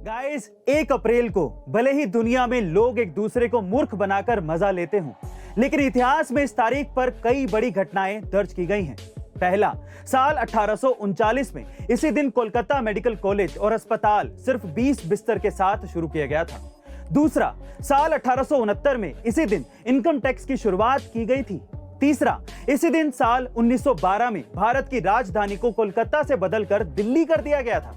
Guys 1 अप्रैल को भले ही दुनिया में लोग एक दूसरे को मूर्ख बनाकर मजा लेते हों, लेकिन इतिहास में इस तारीख पर कई बड़ी घटनाएं दर्ज की गई हैं। पहला, साल 1839 में इसी दिन कोलकाता मेडिकल कॉलेज और अस्पताल सिर्फ 20 बिस्तर के साथ शुरू किया गया था। दूसरा, साल 1869 में इसी दिन इनकम टैक्स की शुरुआत की गई थी। तीसरा, इसी दिन साल 1912 में भारत की राजधानी को कोलकाता से बदलकर दिल्ली कर दिया गया था।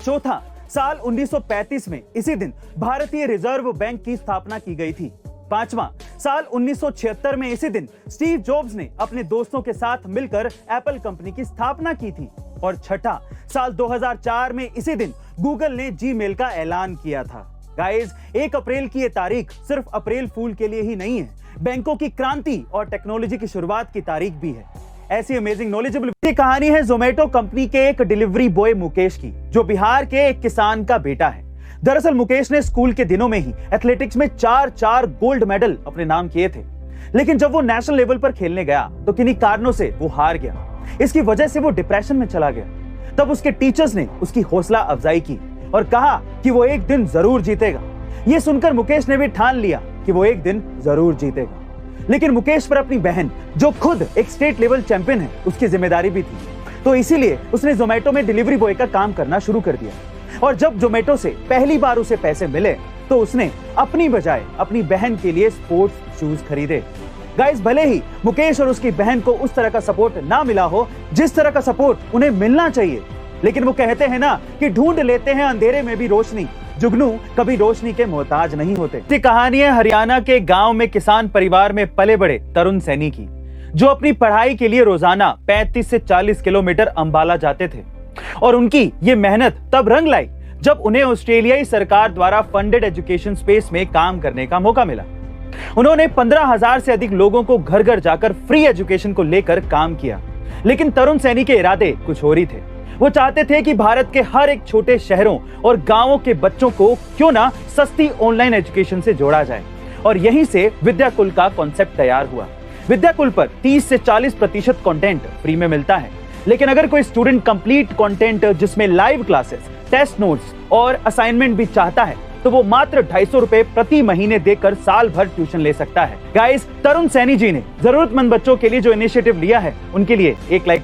चौथा, साल 1935 में इसी दिन भारतीय रिजर्व बैंक की स्थापना की गई थी। पांचवा, साल 1976 में इसी दिन स्टीव जॉब्स ने अपने दोस्तों के साथ मिलकर एप्पल कंपनी की स्थापना की थी। और छठा, साल 2004 में इसी दिन गूगल ने जीमेल का ऐलान किया था। गाइस, 1 अप्रैल की ये तारीख सिर्फ अप्रैल फूल के लिए ही नहीं है, बैंकों की क्रांति और टेक्नोलॉजी की शुरुआत की तारीख भी है। ऐसी अमेजिंग नॉलेजेबल कहानी है जोमेटो कंपनी के एक डिलीवरी बॉय मुकेश की, जो बिहार के एक किसान का बेटा है। दरअसल मुकेश ने स्कूल के दिनों में ही एथलेटिक्स में 4 गोल्ड मेडल अपने नाम किए थे, लेकिन जब वो नेशनल लेवल पर खेलने गया तो किन्हीं कारणों से वो हार गया। इसकी वजह से वो डिप्रेशन में चला गया। तब उसके टीचर्स ने उसकी हौसला अफजाई की और कहा कि वो एक दिन जरूर जीतेगा। ये सुनकर मुकेश ने भी ठान लिया कि वो एक दिन जरूर जीतेगा। लेकिन मुकेश पर अपनी बहन, जो खुद एक स्टेट लेवल चैंपियन है, उसकी जिम्मेदारी भी थी, तो इसीलिए उसने जोमेटो में डिलीवरी बॉय का काम करना शुरू कर दिया। और जब जोमेटो से पहली बार उसे पैसे मिले तो उसने अपनी बजाय अपनी बहन के लिए स्पोर्ट्स शूज खरीदे। गाइस, भले ही मुकेश और उसकी बहन को उस तरह का सपोर्ट ना मिला हो जिस तरह का सपोर्ट उन्हें मिलना चाहिए, लेकिन वो कहते हैं ना कि ढूंढ लेते हैं अंधेरे में भी रोशनी, जुगनू कभी रोशनी के मोहताज नहीं होते। ये कहानी है हरियाणा के गांव में किसान परिवार में पले बड़े तरुण सैनी की, जो अपनी पढ़ाई के लिए रोजाना 35 से 40 किलोमीटर अंबाला जाते थे। और उनकी ये मेहनत तब रंग लाई जब उन्हें ऑस्ट्रेलियाई सरकार द्वारा फंडेड एजुकेशन स्पेस में काम करने का मौका मिला। उन्होंने 15,000 से अधिक लोगों को घर घर जाकर फ्री एजुकेशन को लेकर काम किया। लेकिन तरुण सैनी के इरादे कुछ और ही थे। वो चाहते थे कि भारत के हर एक छोटे शहरों और गांवों के बच्चों को क्यों ना सस्ती ऑनलाइन एजुकेशन से जोड़ा जाए। और यहीं से विद्याकुल का कॉन्सेप्ट तैयार हुआ। विद्याकुल पर 30 से 40% कंटेंट फ्री में मिलता है, लेकिन अगर कोई स्टूडेंट कंप्लीट कंटेंट जिसमें लाइव क्लासेस, टेस्ट नोट्स और असाइनमेंट भी चाहता है तो वो मात्र 250 रुपए प्रति महीने देकर साल भर ट्यूशन ले सकता है। गाइस, तरुण सैनी जी ने जरूरतमंद बच्चों के लिए जो इनिशिएटिव लिया है, उनके लिए एक लाइक